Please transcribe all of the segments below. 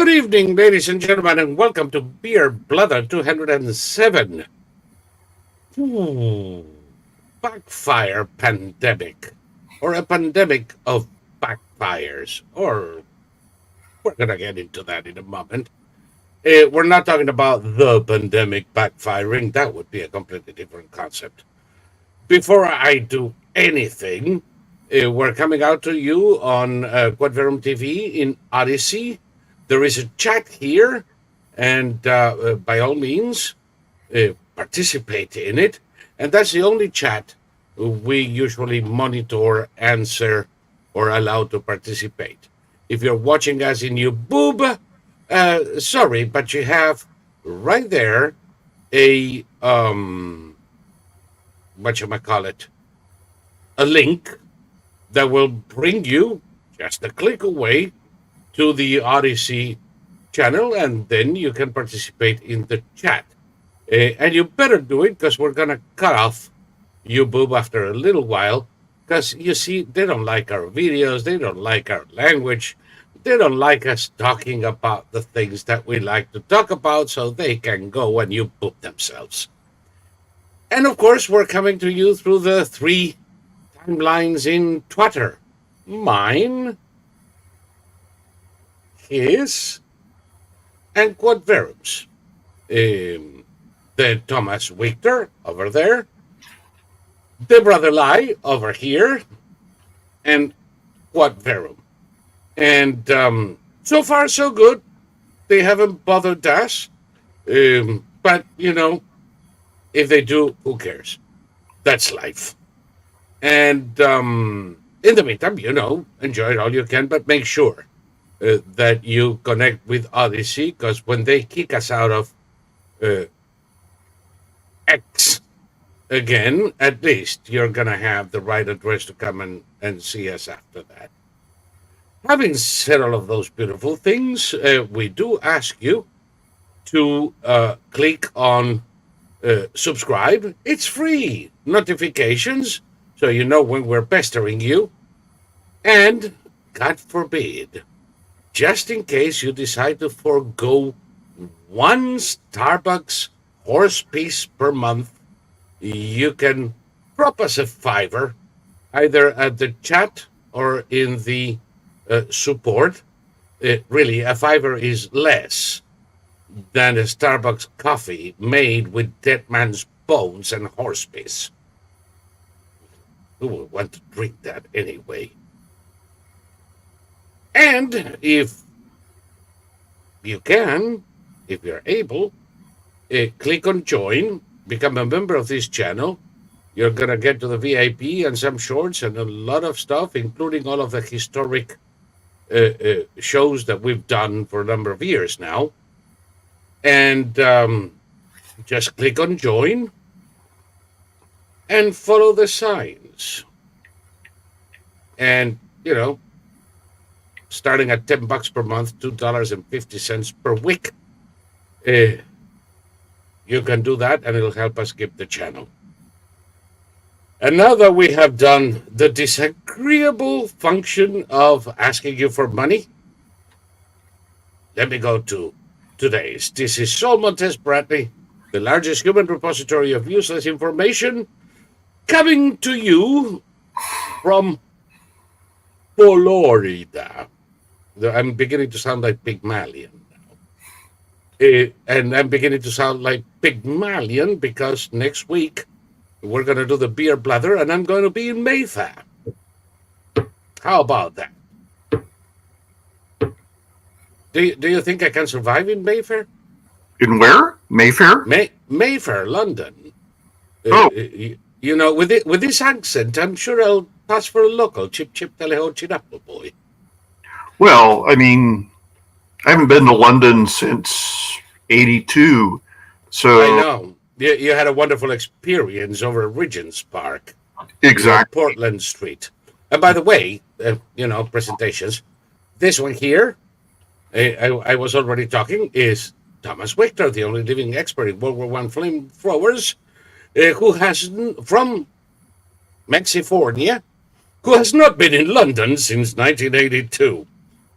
Good evening, ladies and gentlemen, and welcome to Blather 207. Hmm. Backfire pandemic, or a pandemic of backfires, or we're going to get into that in a moment. We're not talking about the pandemic backfiring. That would be a completely different concept. Before I do anything, we're coming out to you on Quadverum TV in Odyssey. There is a chat here, and by all means, participate in it. And that's the only chat we usually monitor, answer, or allow to participate. If you're watching us in YouTube, sorry, but you have right there a whatchamacallit, a link that will bring you just a click away to the Odyssey channel, and then you can participate in the chat. And you better do it, because we're going to cut off YouTube after a little while, because you see, they don't like our videos, they don't like our language, they don't like us talking about the things that we like to talk about, so they can go and YouTube themselves. And of course, we're coming to you through the three timelines in Twitter. Mine, his, and Quadverum's. The Thomas Wictor over there, the Brother Lie over here, and Quadverum. And so far, so good. They haven't bothered us. But, you know, if they do, who cares? That's life. And in the meantime, you know, enjoy it all you can, but make sure that you connect with Odyssey, because when they kick us out of X again, at least you're going to have the right address to come and see us after that. Having said all of those beautiful things, we do ask you to click on subscribe. It's free. Notifications, so you know when we're pestering you. And, God forbid, just in case you decide to forego one Starbucks horse piece per month, you can drop us a $5, either at the chat or in the support. Really, a $5 is less than a Starbucks coffee made with dead man's bones and horse piss. Who would want to drink that anyway? And if you can, if you're able, click on join, become a member of this channel. You're going to get to the VIP and some shorts and a lot of stuff, including all of the historic shows that we've done for a number of years now. And just click on join and follow the signs. And, you know, starting at $10 per month, $2.50 per week, you can do that, and it'll help us keep the channel. And now that we have done the disagreeable function of asking you for money, let me go to today's. This is Saul Montes-Bradley, the largest human repository of useless information, coming to you from Florida. I'm beginning to sound like Pygmalion. And I'm beginning to sound like Pygmalion because next week we're going to do the beer blather, and I'm going to be in Mayfair. How about that? Do you think I can survive in Mayfair? In where? Mayfair? Mayfair, London. Oh. You know, with this accent, I'm sure I'll pass for a local. Chip, chip, tally-ho, chinapo boy. Well, I mean, I haven't been to London since '82, so I know you had a wonderful experience over at Regent's Park, exactly. Portland Street. And by the way, you know, presentations. This one here, I was already talking, is Thomas Wictor, the only living expert in World War I flamethrowers, who has from Mexifornia, who has not been in London since 1982.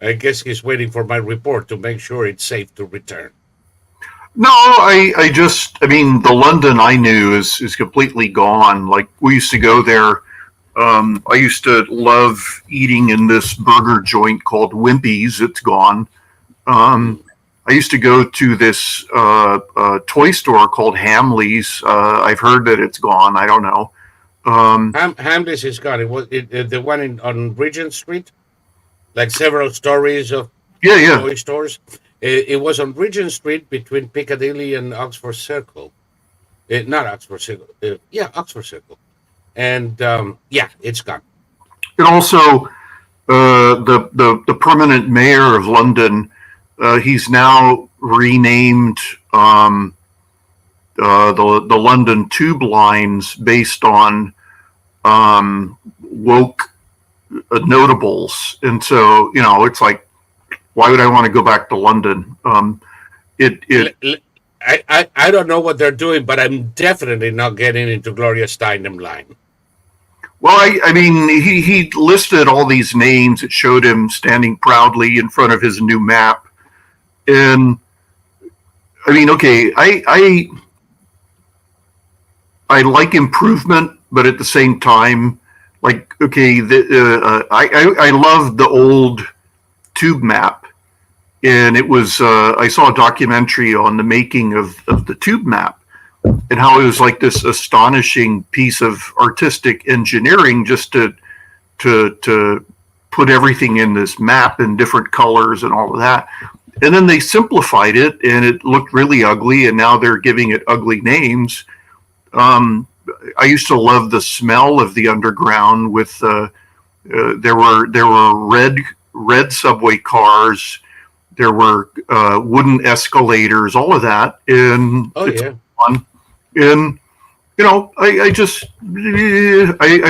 I guess he's waiting for my report to make sure it's safe to return. No, I mean, the London I knew is completely gone. Like, we used to go there. I used to love eating in this burger joint called Wimpy's. It's gone. Um, I used to go to this toy store called Hamley's. I've heard that it's gone. I don't know. Um, Hamleys is gone. It was the one on Regent Street, like several stories of yeah, yeah. toy stores. It was on Regent Street between Piccadilly and Oxford Circle. Not Oxford Circle. Yeah, Oxford Circle. And yeah, it's gone. And also, the permanent mayor of London, he's now renamed the London tube lines based on woke notables, and so it's like, why would I want to go back to London? I don't know what they're doing, but I'm definitely not getting into Gloria Steinem line. Well, I mean, he listed all these names. It showed him standing proudly in front of his new map, and I mean, okay, I like improvement, but at the same time, like, okay, I love the old tube map, and it was I saw a documentary on the making of the tube map, and how it was like this astonishing piece of artistic engineering just to put everything in this map in different colors and all of that. And then they simplified it, and it looked really ugly, and now they're giving it ugly names. I used to love the smell of the underground. With there were red subway cars, there were wooden escalators, all of that, and it's fun. And I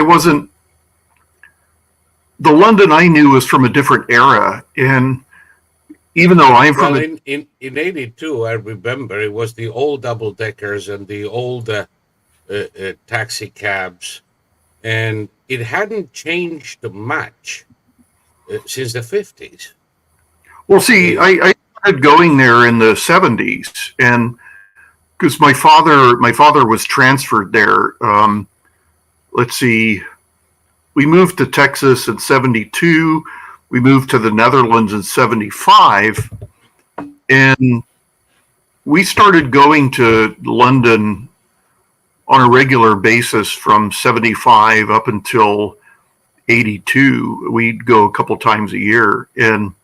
wasn't. The London I knew was from a different era, and even though I'm from in '82, I remember it was the old double deckers and the old taxi cabs, and it hadn't changed much since the '50s. Well, see, I started going there in the '70s, and because my father was transferred there. Let's see, we moved to Texas in '72. We moved to the Netherlands in '75, and we started going to London on a regular basis from '75 up until '82. We'd go a couple times a year, and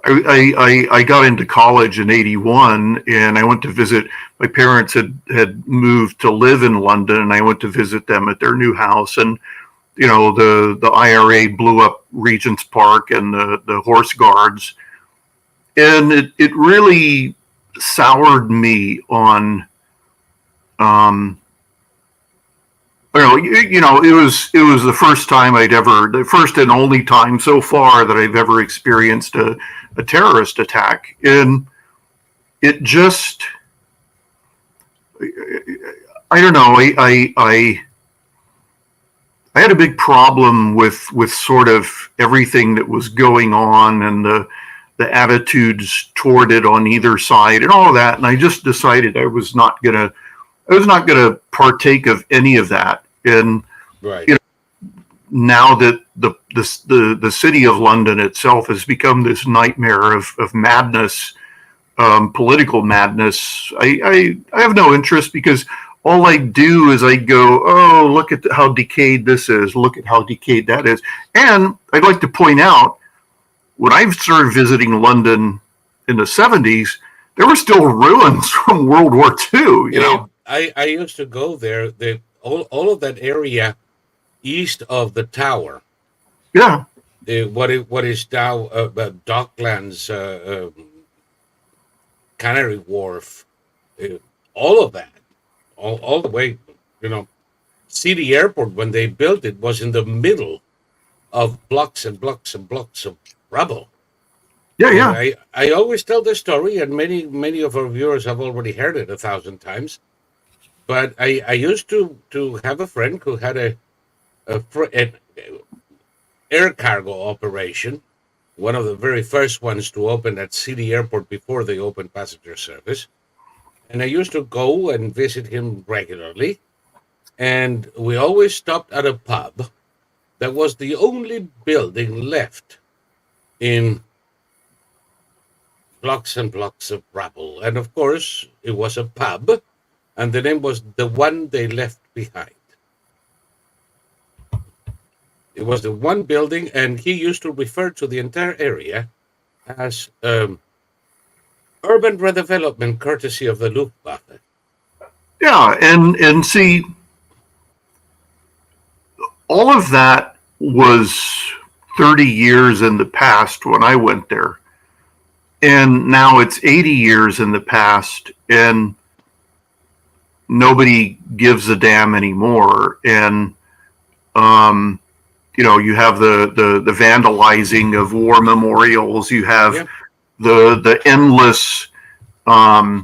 I got into college in '81, and I went to visit. My parents had moved to live in London, and I went to visit them at their new house. And the IRA blew up Regent's Park and the Horse Guards, and it really soured me on. It was the first time the first and only time so far that I've ever experienced a terrorist attack, and it just, I don't know, I had a big problem with sort of everything that was going on, and the attitudes toward it on either side and all of that, and I just decided I was not gonna partake of any of that. And Right. Now that the city of London itself has become this nightmare of madness, political madness, I have no interest, because all I do is I go, oh, look at how decayed this is, look at how decayed that is. And I'd like to point out, when I started visiting London in the '70s, there were still ruins from World War II. I used to go there. All of that area east of the tower. Yeah. What is now Docklands, Canary Wharf, all of that, all the way. City Airport, when they built it, was in the middle of blocks and blocks and blocks of rubble. Yeah, yeah. I always tell the story, and many of our viewers have already heard it 1,000 times. But I used to have a friend who had air cargo operation, one of the very first ones to open at City Airport before they opened passenger service. And I used to go and visit him regularly. And we always stopped at a pub that was the only building left in blocks and blocks of rubble. And of course, it was a pub, and the name was The One They Left Behind. It was the one building, and he used to refer to the entire area as urban redevelopment courtesy of the Luftwaffe. Yeah, and see, all of that was 30 years in the past when I went there. And now it's 80 years in the past, and nobody gives a damn anymore. And, you have the vandalizing of war memorials. You have the endless. I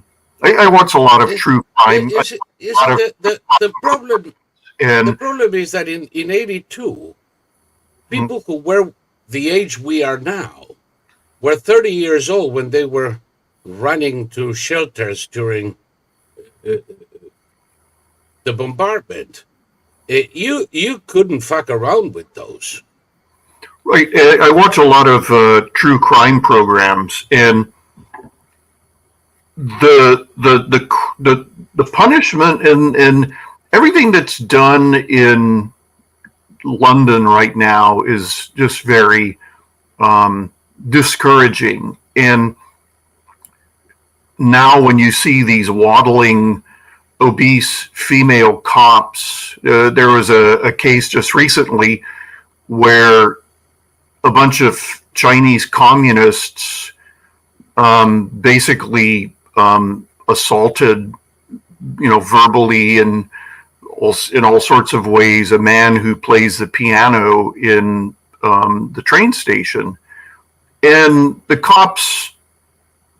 watch a lot of true crime. The problem? And the problem is that in 82, people who were the age we are now were 30 years old when they were running to shelters during the bombardment. You couldn't fuck around with those. Right. I watch a lot of true crime programs, and the punishment and everything that's done in London right now is just very discouraging. And now when you see these waddling, obese female cops, there was a case just recently where a bunch of Chinese communists basically assaulted, verbally and in all sorts of ways, a man who plays the piano in the train station. And the cops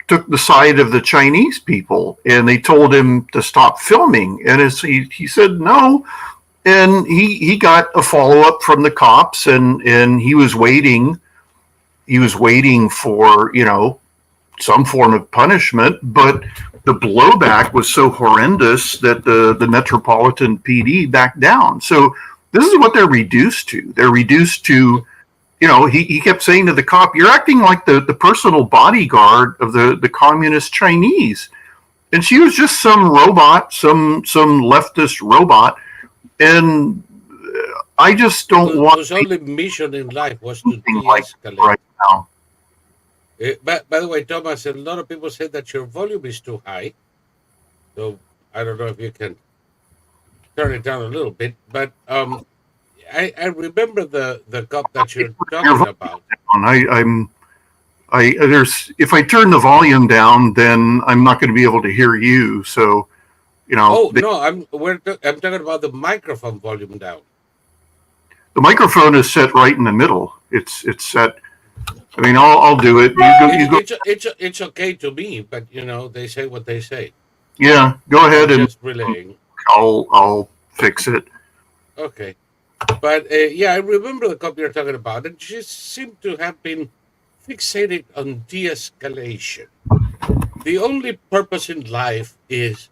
took the side of the Chinese people, and they told him to stop filming. And he said no, and he got a follow-up from the cops, and he was waiting for some form of punishment, but the blowback was so horrendous that the Metropolitan PD backed down. So this is what they're reduced to. They're reduced to, he kept saying to the cop, "You're acting like the personal bodyguard of the communist Chinese." And she was just some robot, some leftist robot. And I just don't want... Whose only mission in life was to de-escalate. Right now. By the way, Thomas, a lot of people say that your volume is too high. So I don't know if you can turn it down a little bit. But I remember the cop that you're talking about. If I turn the volume down, then I'm not going to be able to hear you. So, no, I'm talking about the microphone volume down. The microphone is set right in the middle. It's set. I mean, I'll do it. You go. It's okay to me, but they say what they say. Yeah, go ahead and just relaying. I'll fix it. Okay, but I remember the cop you're talking about, and she seemed to have been fixated on de-escalation. The only purpose in life is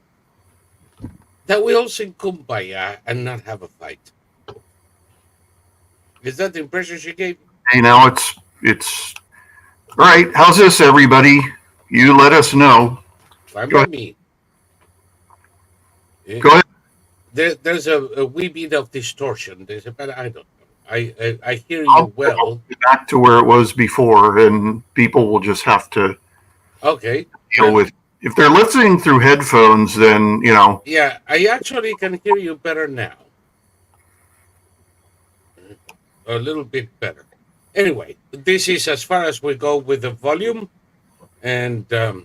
that we all sing Kumbaya and not have a fight. Is that the impression she gave? Hey, now it's all right. How's this, everybody? You let us know. Fine by me. Go ahead. There's a wee bit of distortion. But I don't know. I hear you well. Back to where it was before, and people will just have to deal with. If they're listening through headphones, then Yeah, I actually can hear you better now. A little bit better. Anyway, this is as far as we go with the volume, and there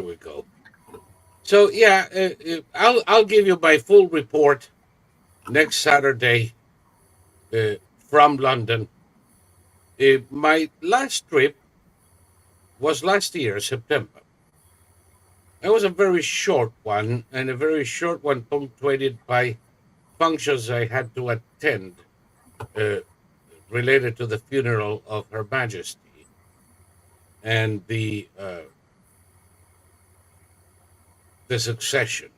we go. So I'll give you my full report next Saturday from London. My last trip was last year, September. It was a very short one, and a very short one punctuated by functions I had to attend related to the funeral of Her Majesty and the succession,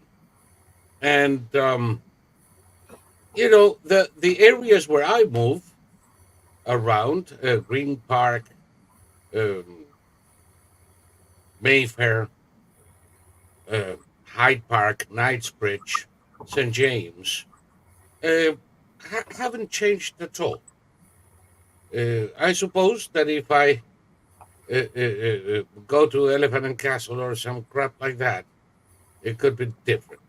and the areas where I move around, Green Park, um, Mayfair, Hyde Park, Knightsbridge, St. James, uh, haven't changed at all. I suppose that if I go to Elephant and Castle or some crap like that, it could be different.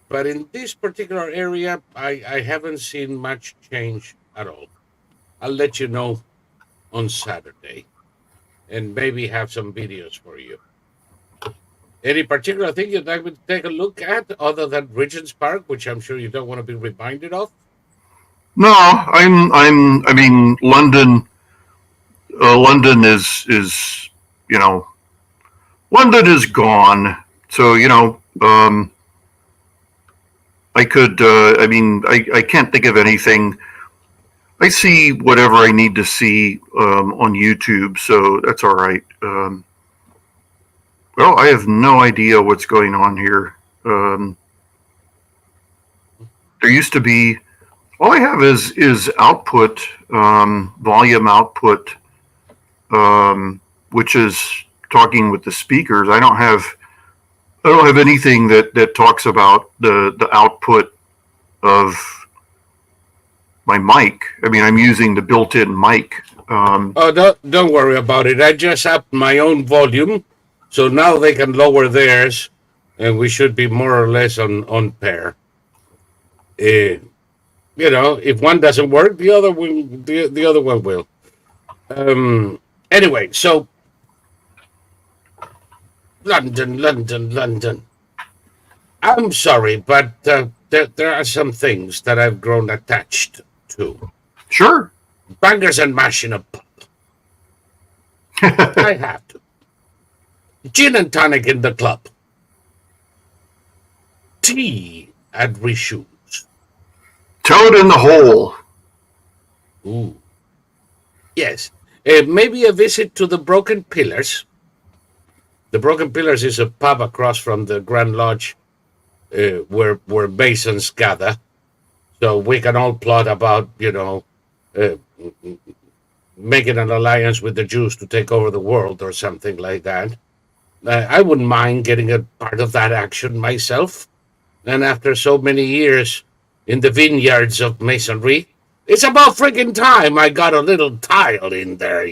But in this particular area, I haven't seen much change at all. I'll let you know on Saturday and maybe have some videos for you. Any particular thing you'd like me to take a look at other than Regent's Park, which I'm sure you don't want to be reminded of? No, I mean, London. London is London is gone. So I could. I can't think of anything. I see whatever I need to see on YouTube, so that's all right. Well, I have no idea what's going on here. There used to be. All I have is output, volume output, which is talking with the speakers. I don't have anything that talks about the output of my mic. I mean, I'm using the built-in mic. Don't worry about it. I just upped my own volume, so now they can lower theirs, and we should be more or less on pair. If one doesn't work, the other one will. Anyway, so London. I'm sorry, but there are some things that I've grown attached to. Sure. Bangers and mash in a pub. I have to. Gin and tonic in the club. Tea at Rishoot. Toad in the hole. Ooh. Yes. Maybe a visit to the Broken Pillars. The Broken Pillars is a pub across from the Grand Lodge where Masons gather. So we can all plot about, making an alliance with the Jews to take over the world or something like that. I wouldn't mind getting a part of that action myself. And after so many years in the vineyards of Masonry, it's about friggin' time I got a little tile in there,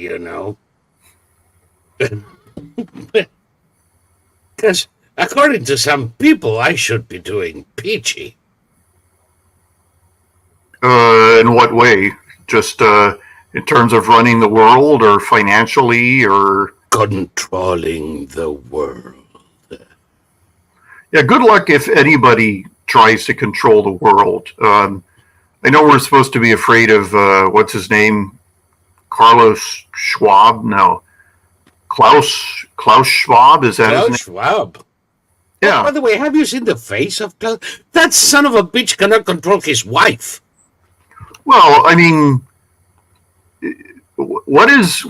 Because according to some people, I should be doing peachy. In what way? Just in terms of running the world, or financially, or controlling the world. Yeah, good luck if anybody tries to control the world. I know we're supposed to be afraid of what's his name, Carlos Schwab. No, Klaus Schwab. Is that Klaus his name? Schwab? Yeah. Oh, by the way, have you seen the face of Klaus? That son of a bitch cannot control his wife. Well, I mean, what is?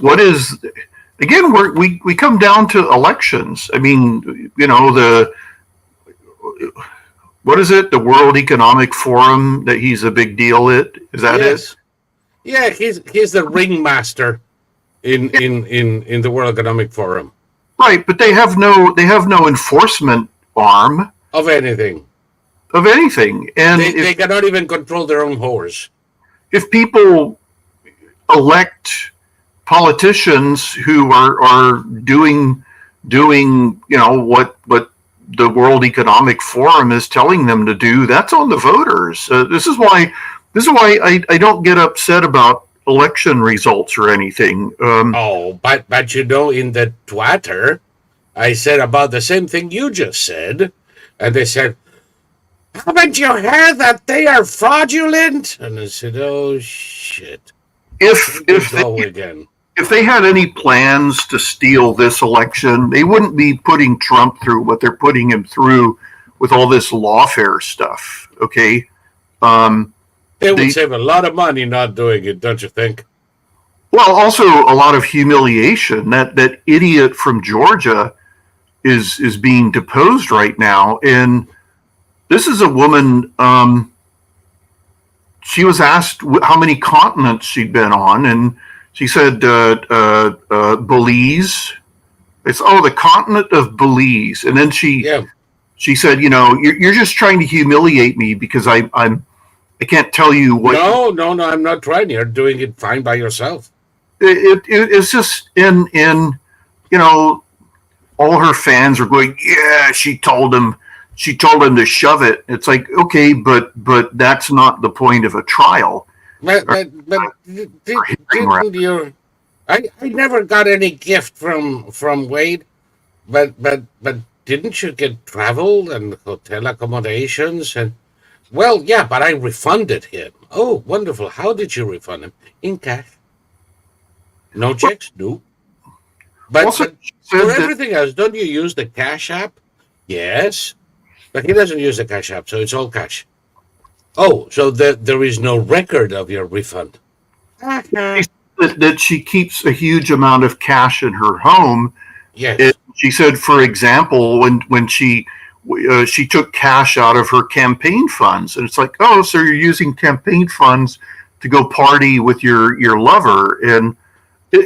Again, we come down to elections. I mean, what is it? The World Economic Forum that he's a big deal at? Is that it? Yeah, he's the ringmaster in the World Economic Forum. Right, but they have no enforcement arm of anything. And they cannot even control their own whores. If people elect politicians who are doing what the World Economic Forum is telling them to do, that's on the voters. This is why I don't get upset about election results or anything. But in the Twitter, I said about the same thing you just said, and they said, "Haven't you heard that they are fraudulent?" And I said, "Oh shit!" If they had any plans to steal this election, they wouldn't be putting Trump through what they're putting him through with all this lawfare stuff. Okay, They would save a lot of money not doing it, don't you think? Well, also a lot of humiliation. That idiot from Georgia is being deposed right now, and this is a woman. She was asked how many continents she'd been on, and she said Belize. It's the continent of Belize, and then she said, you're just trying to humiliate me because I can't tell you what. No, I'm not trying. You're doing it fine by yourself. It's just in all her fans are going, yeah, she told him to shove it. It's like, okay, but that's not the point of a trial. But didn't you? I never got any gift from Wade, but didn't you get travel and hotel accommodations and? Well, yeah, but I refunded him. Oh, wonderful! How did you refund him? In cash. No checks, no. But for everything else, don't you use the Cash App? Yes. But he doesn't use the Cash App, so it's all cash. Oh, so there is no record of your refund. That she keeps a huge amount of cash in her home. Yes. She said, for example, when she took cash out of her campaign funds, and it's like, oh, so you're using campaign funds to go party with your lover, and it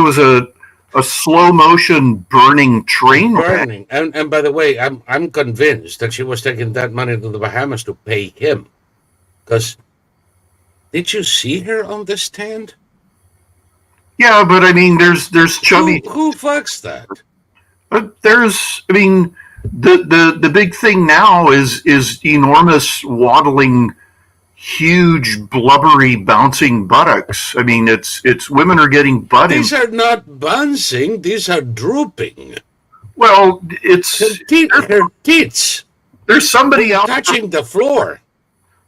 was a slow motion burning train wreck. And by the way, I'm convinced that she was taking that money to the Bahamas to pay him. Because did you see her on the stand? Yeah, but I mean, there's chubby. Who fucks that? The big thing now is enormous waddling, huge blubbery bouncing buttocks. I mean, it's women are getting butt. These are not bouncing; these are drooping. Well, it's her tits. There's somebody out touching the floor.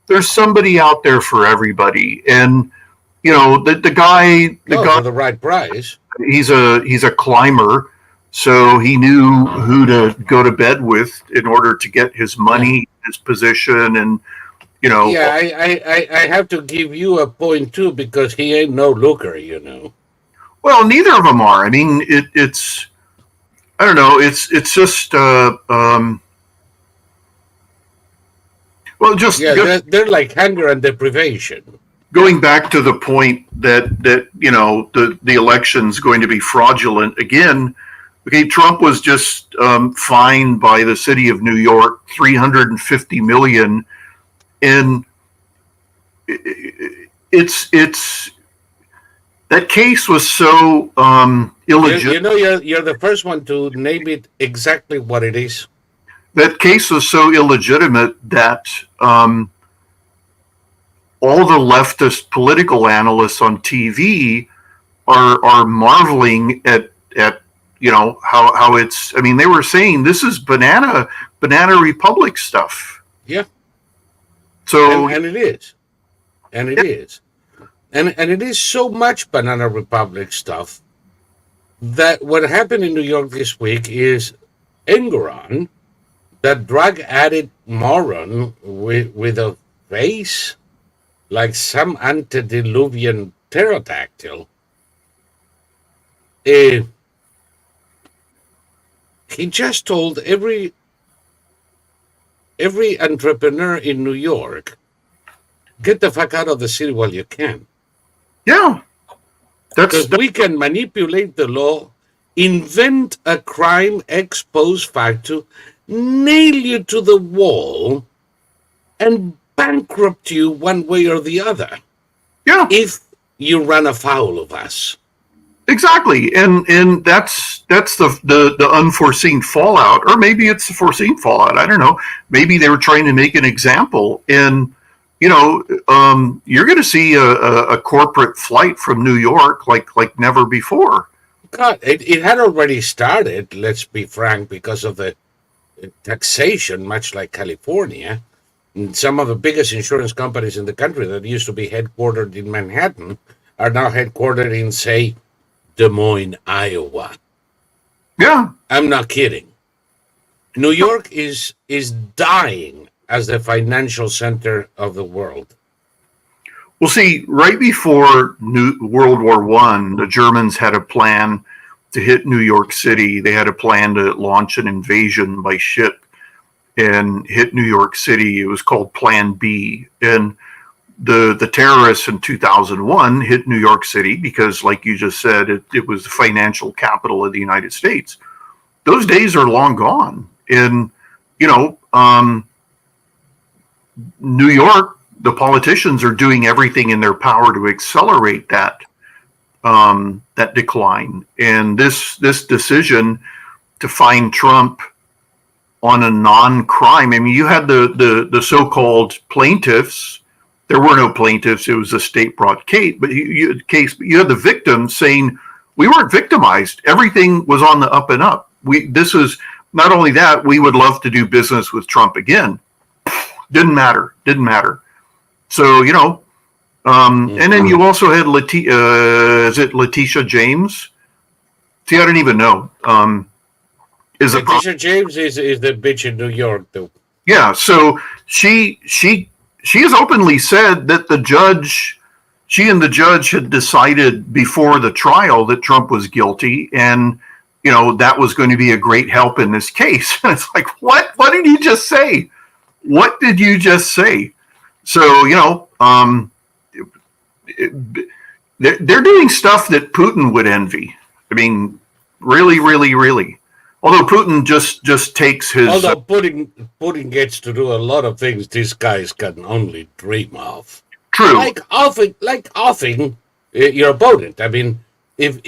There's somebody out there for everybody, and the guy for the right price. He's a climber, so he knew who to go to bed with in order to get his money, his position, and. Yeah, I have to give you a point too because he ain't no looker, Well, neither of them are. I mean, it's I don't know. It's just they're like hunger and deprivation. Going back to the point that the election's going to be fraudulent again. Okay, Trump was just fined by the city of New York $350 million. And it's that case was so illegitimate. You're the first one to name it exactly what it is. That case was so illegitimate that all the leftist political analysts on TV are marveling at how it's. I mean, they were saying this is banana republic stuff. Yeah. So and it is, and it is, and it is so much Banana Republic stuff that what happened in New York this week is Engoron, that drug addict moron with a face like some antediluvian pterodactyl. He just told every entrepreneur in New York, get the fuck out of the city while you can. Yeah. Because we can manipulate the law, invent a crime ex post facto, nail you to the wall, and bankrupt you one way or the other. Yeah. If you run afoul of us. Exactly, and that's the unforeseen fallout, or maybe it's the foreseen fallout. I don't know. Maybe they were trying to make an example, and you're going to see a corporate flight from New York like never before. God, it had already started. Let's be frank, because of the taxation, much like California. And some of the biggest insurance companies in the country that used to be headquartered in Manhattan are now headquartered in, say, Des Moines, Iowa. Yeah. I'm not kidding. New York is dying as the financial center of the world. Well, see, right before World War One, the Germans had a plan to hit New York City. They had a plan to launch an invasion by ship and hit New York City. It was called Plan B. And the terrorists in 2001 hit New York City because, like you just said, it was the financial capital of the United States. Those days are long gone. And, New York, the politicians are doing everything in their power to accelerate that decline. And this decision to find Trump on a non-crime. I mean, you had the so-called plaintiffs. There were no plaintiffs. It was a state-brought case. But you had the victims saying, we weren't victimized. Everything was on the up and up. This is not only that, we would love to do business with Trump again. Didn't matter. So, and then you also had Letitia James? See, I don't even know. Letitia James is the bitch in New York, though. Yeah, so she has openly said that she and the judge had decided before the trial that Trump was guilty, and that was going to be a great help in this case. And it's like, what did you just say? What did you just say? So, they're doing stuff that Putin would envy. I mean, really, really, really. Although Putin just takes his... Although Putin gets to do a lot of things these guys can only dream of. True. Like offing your opponent. I mean, if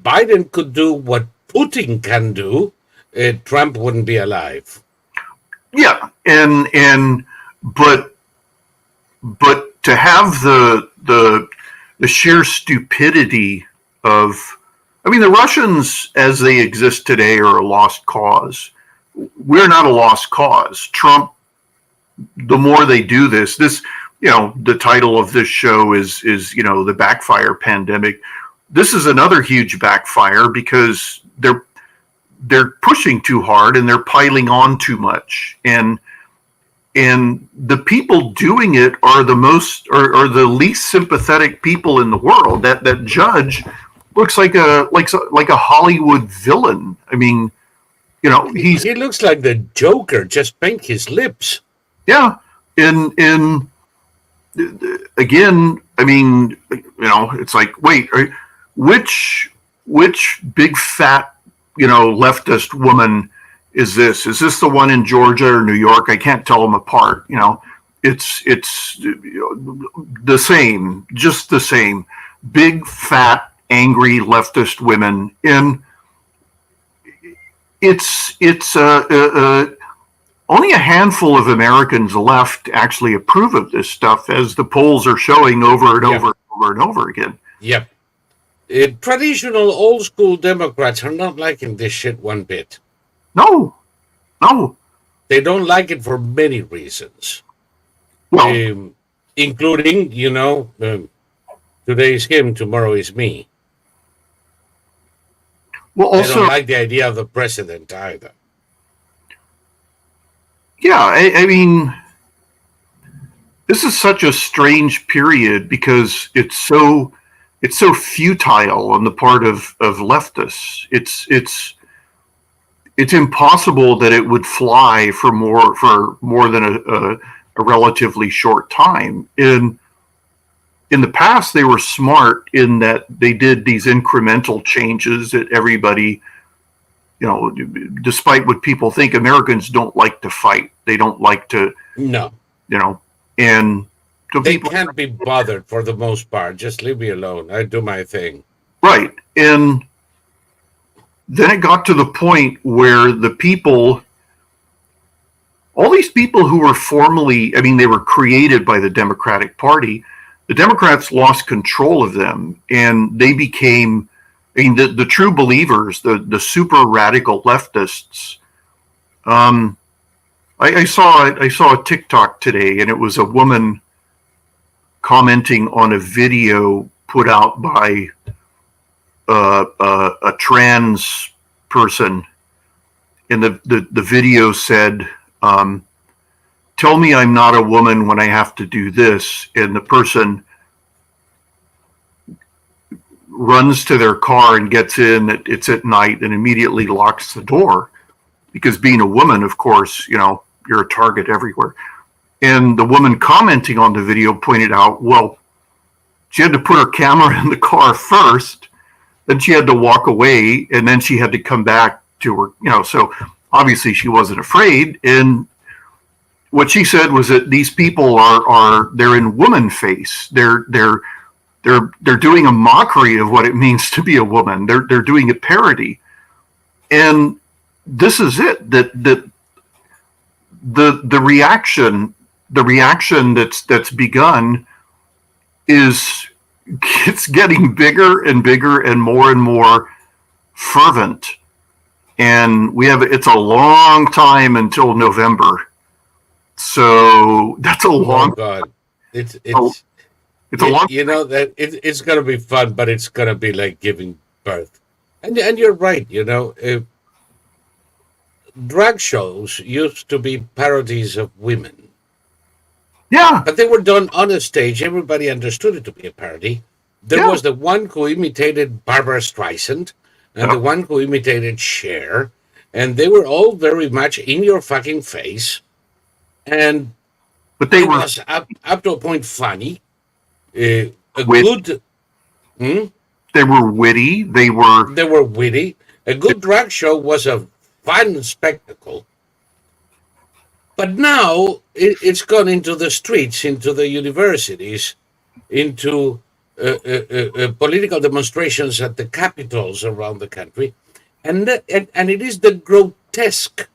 Biden could do what Putin can do, Trump wouldn't be alive. Yeah, but to have the sheer stupidity of, I mean, the Russians as they exist today are a lost cause. We're not a lost cause. Trump, the more they do this, the title of this show is the Backfire pandemic. This is another huge backfire because they're pushing too hard and they're piling on too much, and the people doing it are the least sympathetic people in the world. That judge looks like a Hollywood villain. I mean, he looks like the Joker, just paint his lips. Yeah, and again, I mean, it's like, wait, which big fat leftist woman is this? Is this the one in Georgia or New York? I can't tell them apart. It's the same, just the same. Big, fat, angry leftist women. And it's only a handful of Americans left actually approve of this stuff, as the polls are showing over and over again. Yep. Traditional old school Democrats are not liking this shit one bit. No. They don't like it for many reasons. Well, including, today is him, tomorrow is me. Well, also, they don't like the idea of the president either. Yeah, I mean, this is such a strange period because it's so futile on the part of leftists. It's impossible that it would fly for more than a relatively short time. In the past, they were smart in that they did these incremental changes that everybody, despite what people think, Americans don't like to fight. They don't like to, and so they can't be bothered for the most part. Just leave me alone. I do my thing. Right. And then it got to the point where the people, all these people who were formerly, they were created by the Democratic Party. The Democrats lost control of them, and they became, the true believers, the super radical leftists. I saw a TikTok today, and it was a woman commenting on a video put out by a trans person, and the video said, tell me I'm not a woman when I have to do this. And the person runs to their car and gets in. It's at night and immediately locks the door because being a woman, of course, you're a target everywhere. And the woman commenting on the video pointed out, well, she had to put her camera in the car first, then she had to walk away, and then she had to come back to her, so obviously she wasn't afraid. And what she said was that these people they're in woman face. They're doing a mockery of what it means to be a woman. They're doing a parody. And this is it, that the reaction that's begun it's getting bigger and bigger and more fervent. And it's a long time until November. So that's a long. Oh God, it's a long. That it's gonna be fun, but it's gonna be like giving birth. And you're right. Drag shows used to be parodies of women. Yeah. But they were done on a stage. Everybody understood it to be a parody. There was the one who imitated Barbara Streisand and the one who imitated Cher. And they were all very much in your fucking face. But it was up to a point funny. They were witty. They were witty. A good drag show was a fun spectacle. But now it's gone into the streets, into the universities, into political demonstrations at the capitals around the country, and it is the grotesque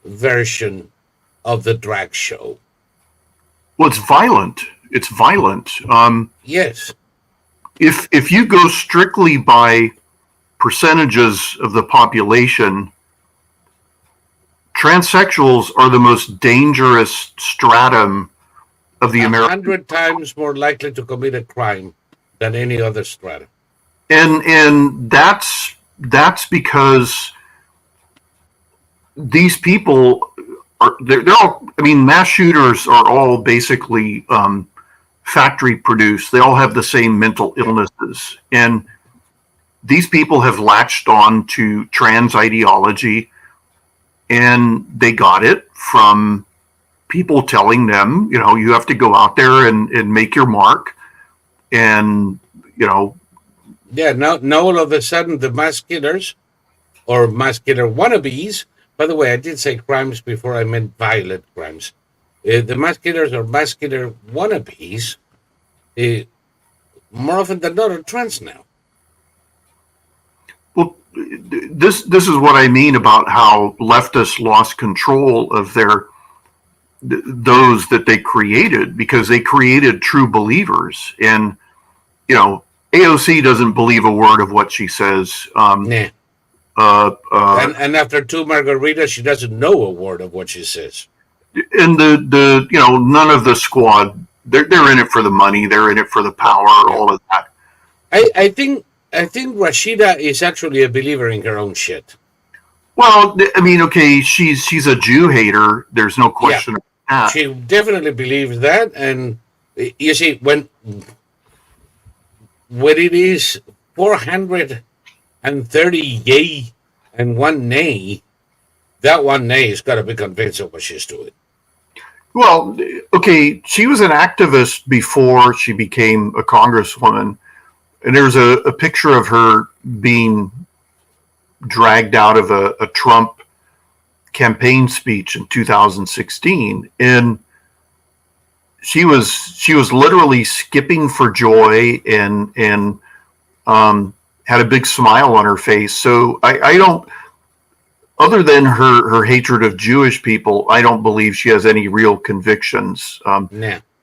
version of the drag show. Well, it's violent. It's violent. Yes. If you go strictly by percentages of the population, transsexuals are the most dangerous stratum of the American. 100 times more likely to commit a crime than any other stratum. And that's because these people they're all. I mean, mass shooters are all basically factory produced. They all have the same mental illnesses, and these people have latched on to trans ideology. And they got it from people telling them, you have to go out there and make your mark. And, Yeah, now all of a sudden the mass killers or mass killer wannabes, by the way, I did say crimes before I meant violent crimes. The mass killers or mass killer wannabes, more often than not, are trans now. Well, this is what I mean about how leftists lost control of those that they created, because they created true believers. And AOC doesn't believe a word of what she says. And after 2 margaritas, she doesn't know a word of what she says. And the none of the squad, they're in it for the money, they're in it for the power, all of that. I think Rashida is actually a believer in her own shit. Well, I mean, okay, she's a Jew hater. There's no question about that. She definitely believes that. And you see, when it is 430 yay and 1 nay, that 1 nay has got to be convinced of what she's doing. Well, okay, she was an activist before she became a congresswoman. And there's a picture of her being dragged out of a Trump campaign speech in 2016. And she was literally skipping for joy and had a big smile on her face. So I don't, other than her hatred of Jewish people, I don't believe she has any real convictions.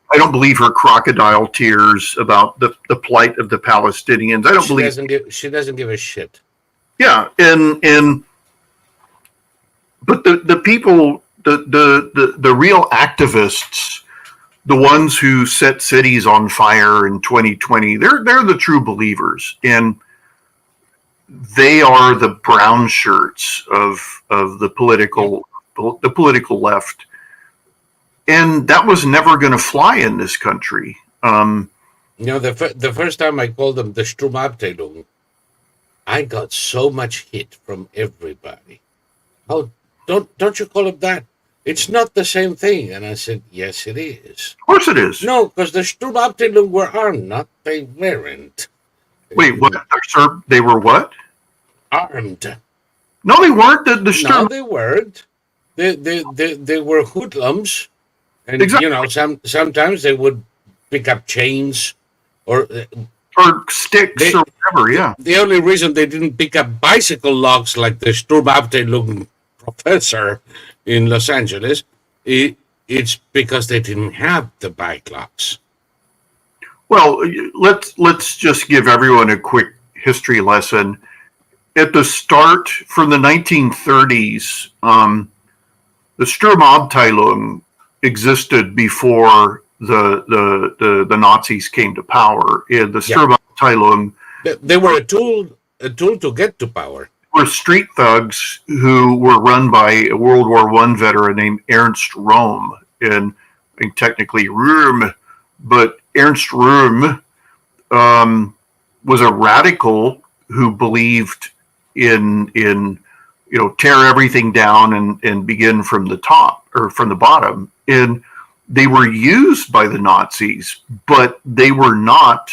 I don't believe her crocodile tears about the plight of the Palestinians. I don't believe she doesn't give a shit. Yeah, but the people, the real activists, the ones who set cities on fire in 2020, they're the true believers, and they are the brown shirts of the political left. And that was never going to fly in this country. The first time I called them the Stromabteilung, I got so much hit from everybody. How don't you call it that? It's not the same thing. And I said, yes, it is. Of course it is. No, because the Sturmabteilung were armed, not they weren't. Wait, what? Sir, they were what? Armed. No, they weren't. No, they weren't. They were hoodlums, and Exactly. sometimes they would pick up chains or Sticks or whatever. Yeah. The only reason they didn't pick up bicycle locks like the Sturmabteilung professor in Los Angeles, it's because they didn't have the bike locks. Well, let's just give everyone a quick history lesson. At the start, from the 1930s, the Sturmabteilung existed before the Nazis came to power. And the Sturmabteilung, they were a tool to get to power. Were street thugs who were run by a World War I veteran named Ernst Röhm, and technically Röhm, but Ernst Röhm was a radical who believed in tear everything down and begin from the top or from the bottom. And they were used by the Nazis, but they were not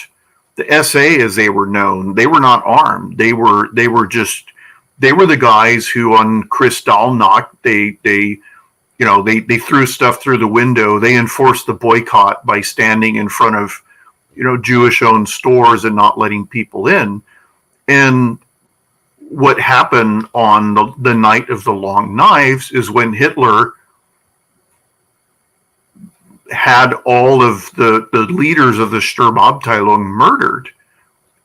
the SA as they were known. They were not armed. They were the guys who on Kristallnacht they threw stuff through the window. They enforced the boycott by standing in front of Jewish-owned stores and not letting people in. And what happened on the night of the Long Knives is when Hitler had all of the leaders of the Sturmabteilung murdered,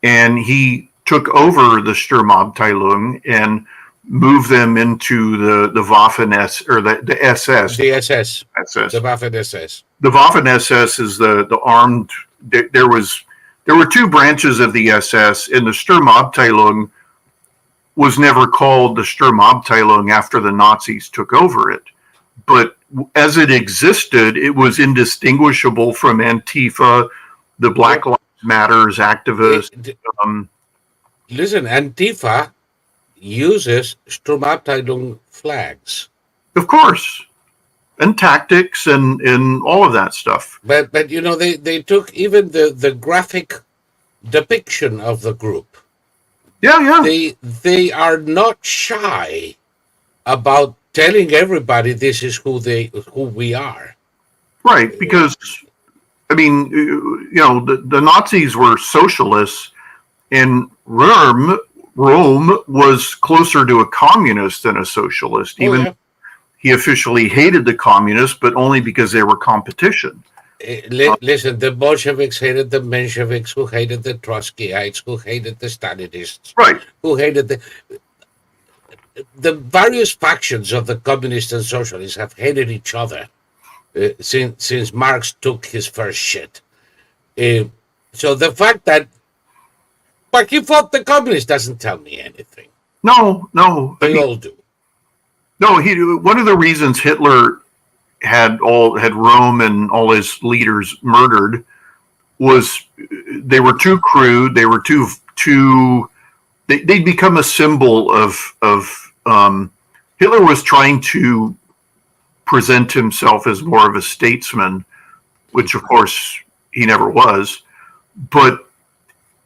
and he took over the Sturmabteilung and moved them into the Waffen-SS or the SS. The SS. The Waffen-SS. The Waffen-SS is the armed. There were two branches of the SS, and the Sturmabteilung was never called the Sturmabteilung after the Nazis took over it. But as it existed, it was indistinguishable from Antifa, the Black Lives Matters activists. Listen, Antifa uses Sturmabteilung flags. Of course. And tactics and all of that stuff. But they took even the graphic depiction of the group. Yeah. They are not shy about telling everybody this is who we are. Right, because the Nazis were socialists, and Rome was closer to a communist than a socialist. He officially hated the communists, but only because they were competition. Listen, the Bolsheviks hated the Mensheviks, who hated the Trotskyites, who hated the Stalinists, right? Who hated the various factions of the communists and socialists have hated each other since Marx took his first shit. So the fact that, but he fought the communists doesn't tell me anything. No. They all do. No, one of the reasons Hitler had Rome and all his leaders murdered was they were too crude. They were they'd become a symbol of Hitler was trying to present himself as more of a statesman, which of course he never was. But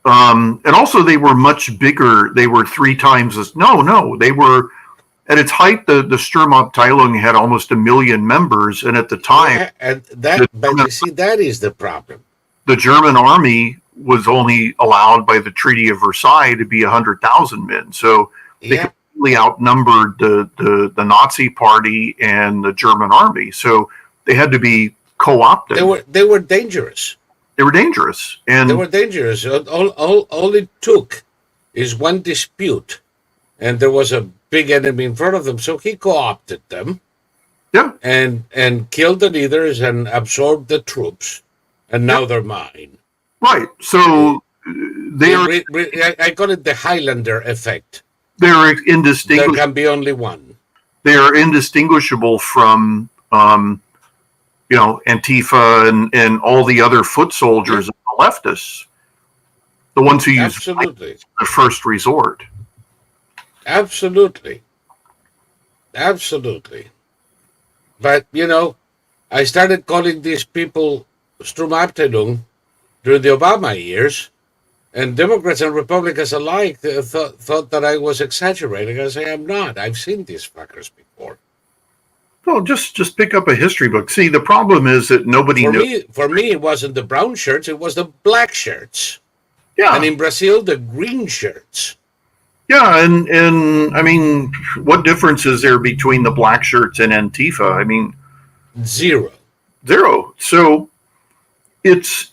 and also they were much bigger. They were 3 times as they were. At its height, the Sturmabteilung had almost 1 million members, and at the time, but you see, that is the problem. The German army was only allowed by the Treaty of Versailles to be 100,000 men, so they completely outnumbered the Nazi Party and the German army. So they had to be co-opted. They were dangerous. They were dangerous, and they were dangerous. All it took is one dispute, and there was a big enemy in front of them, so he co-opted them, and killed the leaders and absorbed the troops, and now they're mine. Right. So I call it the Highlander effect. They're indistinguishable. There can be only one. They are indistinguishable from Antifa and all the other foot soldiers and the leftists, the ones who use absolutely the first resort. Absolutely. Absolutely. But, I started calling these people Stromabteilung during the Obama years, and Democrats and Republicans alike thought that I was exaggerating. I say I'm not. I've seen these fuckers before. Well, just pick up a history book. See, the problem is that nobody knows. For me, it wasn't the brown shirts; it was the black shirts. Yeah, And in Brazil, the green shirts. yeah, and I mean, what difference is there between the black shirts and Antifa? I mean, Zero. zero. So it's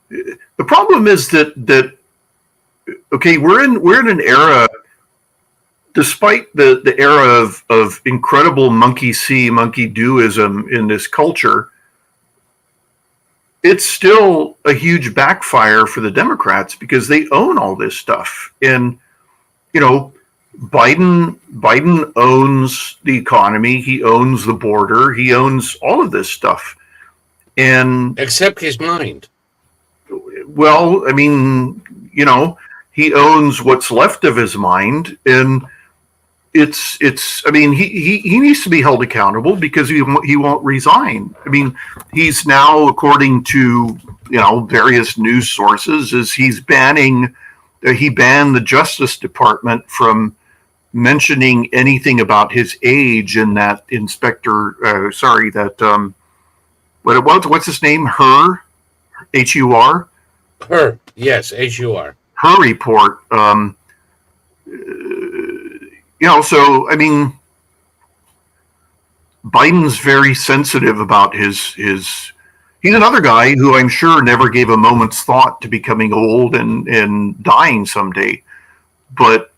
the problem is that okay, we're in an era, despite the era of incredible monkey see, monkey doism in this culture, it's still a huge backfire for the Democrats because they own all this stuff. And, Biden owns the economy, he owns the border, he owns all of this stuff. And Except his mind. well, I mean, he owns what's left of his mind, and it's I mean, he needs to be held accountable because he won't resign. I mean, he's now, according to various news sources, he banned the Justice Department from mentioning anything about his age in that what's his name, Hur, Yes, HUR. Her report. So I mean, Biden's very sensitive about his. He's another guy who I'm sure never gave a moment's thought to becoming old and dying someday. But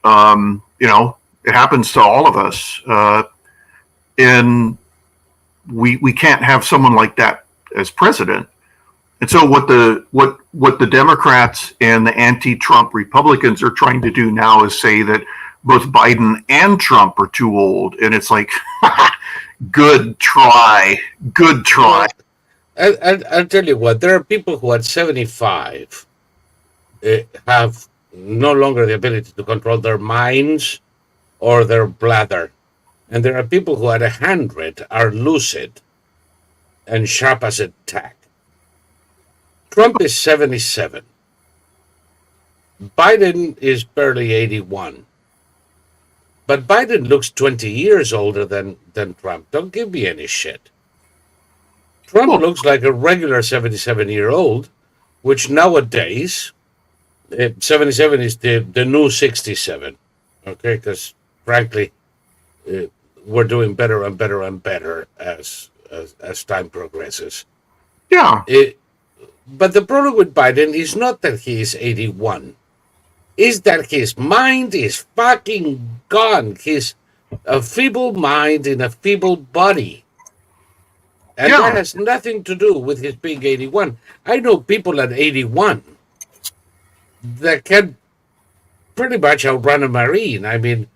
it happens to all of us, and we can't have someone like that as president. And so what the Democrats and the anti-Trump Republicans are trying to do now is say that both Biden and Trump are too old, and it's like, good try. I'll tell you what. There are people who at 75 have no longer the ability to control their minds or their bladder, and there are people who at 100 are lucid and sharp as a tack. Trump is 77. Biden is barely 81. But Biden looks 20 years older than Trump. Don't give me any shit. Trump looks like a regular 77-year-old, which nowadays, 77 is the new 67. Okay, because frankly, we're doing better and better and better as time progresses. Yeah. But the problem with Biden is not that he is 81. Is that his mind is fucking gone. He's a feeble mind in a feeble body. And that has nothing to do with his being 81. I know people at 81 that can pretty much outrun a Marine. I mean,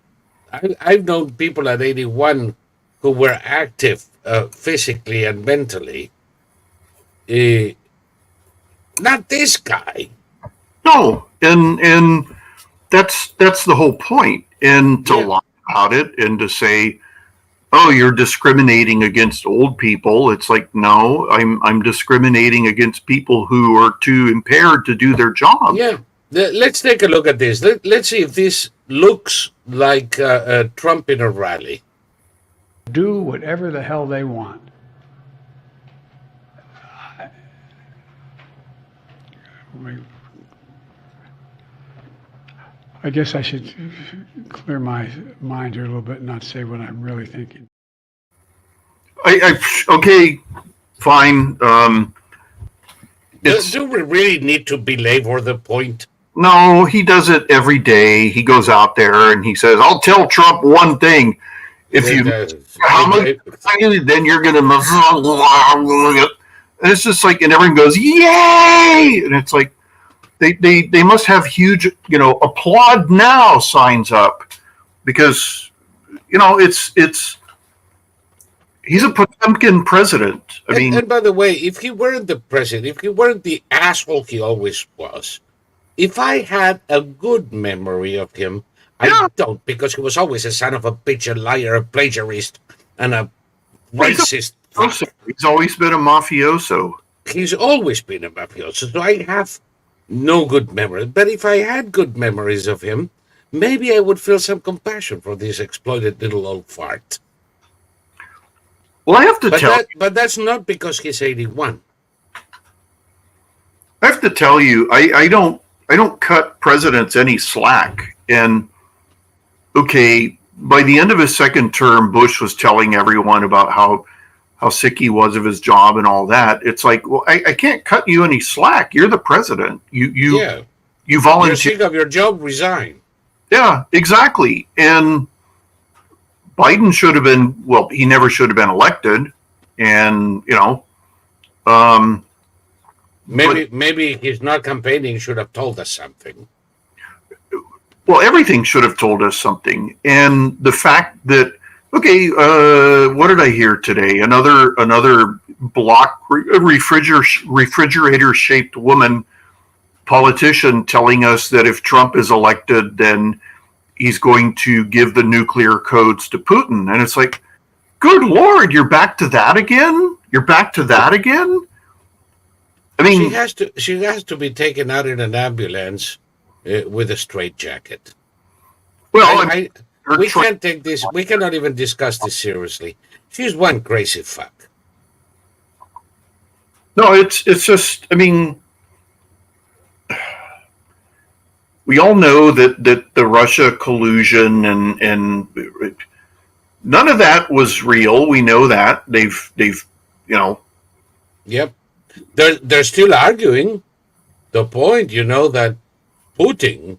I've known people at 81 who were active physically and mentally. Not this guy. No, and that's the whole point. And to lie about it and to say, "Oh, you're discriminating against old people," it's like, no, I'm discriminating against people who are too impaired to do their job. Yeah, let's take a look at this. Let's see if this looks like Trump in a rally. Do whatever the hell they want. I guess I should clear my mind here a little bit and not say what I'm really thinking. Okay, fine. Do we really need to belabor the point? No, he does it every day. He goes out there and he says, "I'll tell Trump one thing. If you how much, then you're going to." And it's just like, and everyone goes, "Yay!" And it's like, they must have huge, applaud now signs up, because, it's he's a Potemkin president. And by the way, if he weren't the president, if he weren't the asshole he always was, if I had a good memory of him, Yeah. I don't, because he was always a son of a bitch, a liar, a plagiarist, and a racist. He's always been a mafioso. He's always been a mafioso, so I have no good memories. But if I had good memories of him, maybe I would feel some compassion for this exploited little old fart. Well, I have to tell you, But that's not because he's 81. I have to tell you, I don't cut presidents any slack. And okay, by the end of his second term, Bush was telling everyone about how sick he was of his job and all that. It's like, well, I can't cut you any slack. You're the president. You volunteer. You're sick of your job, resign. Yeah, exactly. And Biden should have been, well, he never should have been elected. And, maybe his not campaigning should have told us something. Well, everything should have told us something. And the fact that, okay, what did I hear today? Another block refrigerator-shaped woman politician telling us that if Trump is elected, then he's going to give the nuclear codes to Putin. And it's like, good Lord, you're back to that again? You're back to that again? I mean, she has to be taken out in an ambulance with a straitjacket. Well, we can't take this. We cannot even discuss this seriously. She's one crazy fuck. No, it's just. I mean, we all know that the Russia collusion and none of that was real. We know that they've Yep, they're still arguing the point. That Putin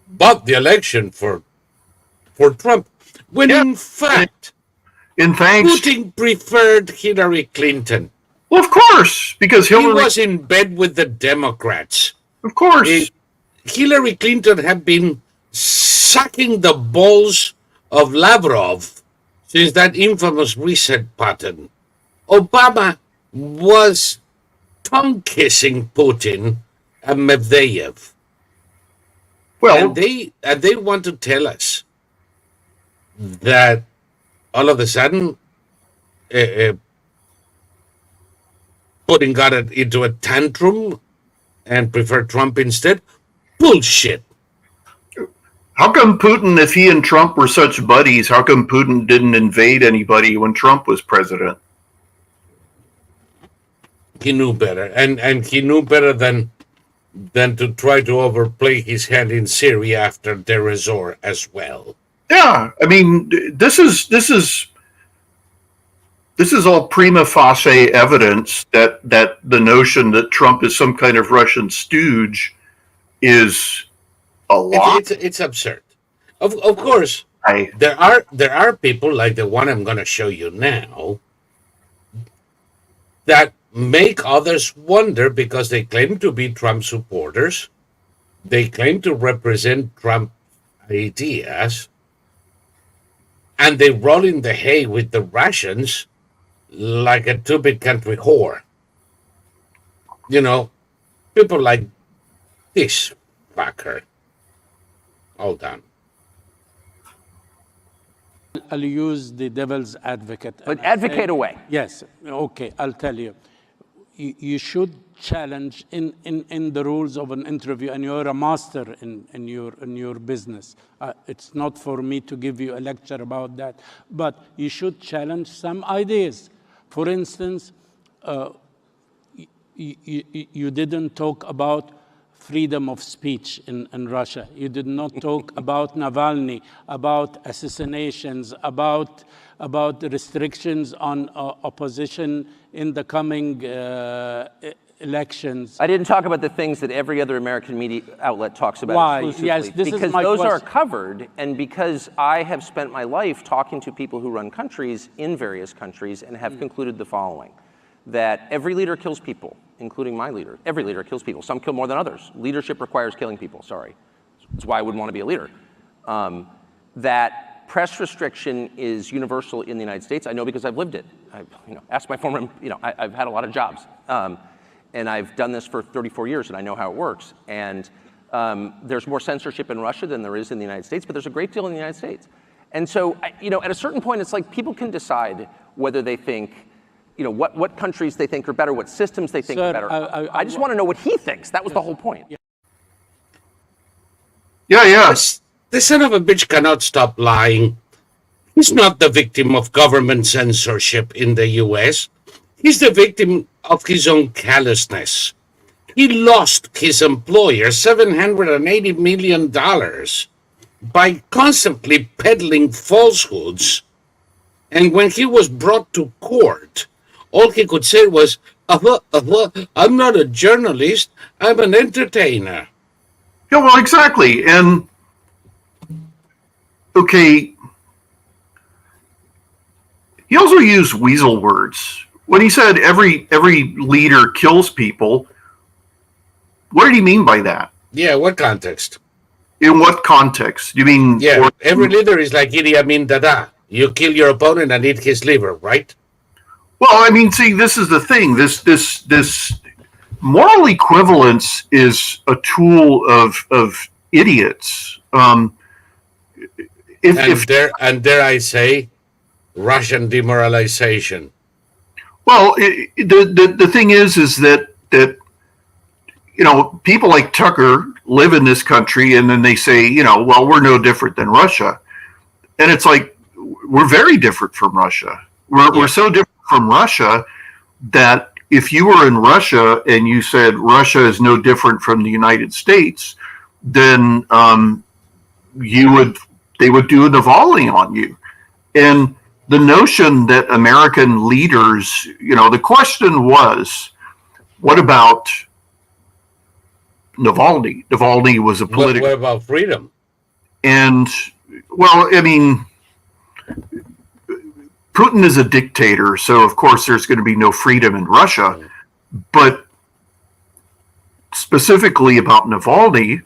bought the election for Trump, when in fact, Putin preferred Hillary Clinton. Well, of course, because Hillary was in bed with the Democrats. Of course, Hillary Clinton had been sucking the balls of Lavrov since that infamous reset button. Obama was tongue kissing Putin and Medvedev. Well, and they want to tell us that all of a sudden Putin got into a tantrum and preferred Trump instead. Bullshit. How come Putin, if he and Trump were such buddies, how come Putin didn't invade anybody when Trump was president? He knew better, and he knew better than to try to overplay his hand in Syria after Deir ez-Zor as well. Yeah, I mean, this is all prima facie evidence that the notion that Trump is some kind of Russian stooge is a lot. It's absurd. Of course, there are people like the one I'm going to show you now that make others wonder because they claim to be Trump supporters. They claim to represent Trump ideas, and they roll in the hay with the Russians like a two-bit country whore. People like this fucker. Hold on. I'll use the devil's advocate. But advocate away. Yes. Okay, I'll tell you. You should challenge in the rules of an interview, and you're a master in your business. It's not for me to give you a lecture about that, but you should challenge some ideas. For instance, you didn't talk about freedom of speech in Russia. You did not talk about Navalny, about assassinations, about restrictions on opposition in the coming elections. I didn't talk about the things that every other American media outlet talks about. Why? Exclusively. Yes, this because is my those question. are covered, and because I have spent my life talking to people who run countries in various countries and have concluded the following: that every leader kills people, including my leader. Every leader kills people. Some kill more than others. Leadership requires killing people. Sorry, that's why I wouldn't want to be a leader. That press restriction is universal in the United States. I know because I've lived it. Ask my former. I've had a lot of jobs, and I've done this for 34 years, and I know how it works. And There's more censorship in Russia than there is in the United States, but there's a great deal in the United States. And so, at a certain point, it's like people can decide whether they think, what countries they think are better, what systems they think are better. I just want to know what he thinks. That was the whole point. Yeah. The son of a bitch cannot stop lying. He's not the victim of government censorship in the US. He's the victim of his own callousness. He lost his employer $780 million by constantly peddling falsehoods. And when he was brought to court, all he could say was, I'm not a journalist, I'm an entertainer. Yeah, well, exactly. And, okay, he also used weasel words. When he said every leader kills people, what did he mean by that? Yeah, what context? In what context? You mean? Yeah, every leader is like Idi Amin Dada. You kill your opponent and eat his liver, right? Well, I mean, see, this is the thing. This moral equivalence is a tool of idiots. Dare I say, Russian demoralization. Well, the thing is that people like Tucker live in this country, and then they say, well, we're no different than Russia, and it's like we're very different from Russia. We're so different from Russia that if you were in Russia and you said Russia is no different from the United States, then they would do a Navalny on you. And the notion that American leaders, the question was, what about Navalny? Navalny was a political. What about freedom? And, well, I mean, Putin is a dictator, so of course there's going to be no freedom in Russia. But specifically about Navalny,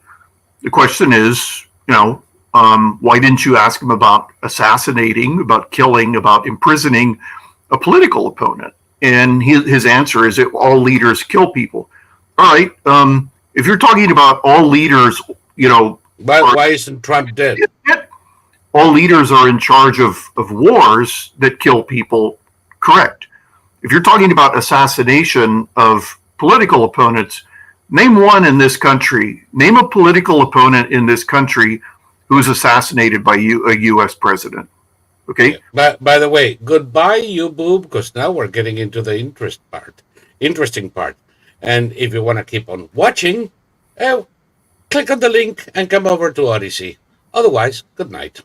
the question is, why didn't you ask him about assassinating, about killing, about imprisoning a political opponent? And his answer is that all leaders kill people. All right. If you're talking about all leaders, why isn't Trump dead? All leaders are in charge of wars that kill people, correct. If you're talking about assassination of political opponents, name one in this country. Name a political opponent in this country who was assassinated by a U.S. president. Okay? Yeah. By the way, goodbye, you boob, because now we're getting into the interesting part. And if you want to keep on watching, click on the link and come over to Odyssey. Otherwise, good night.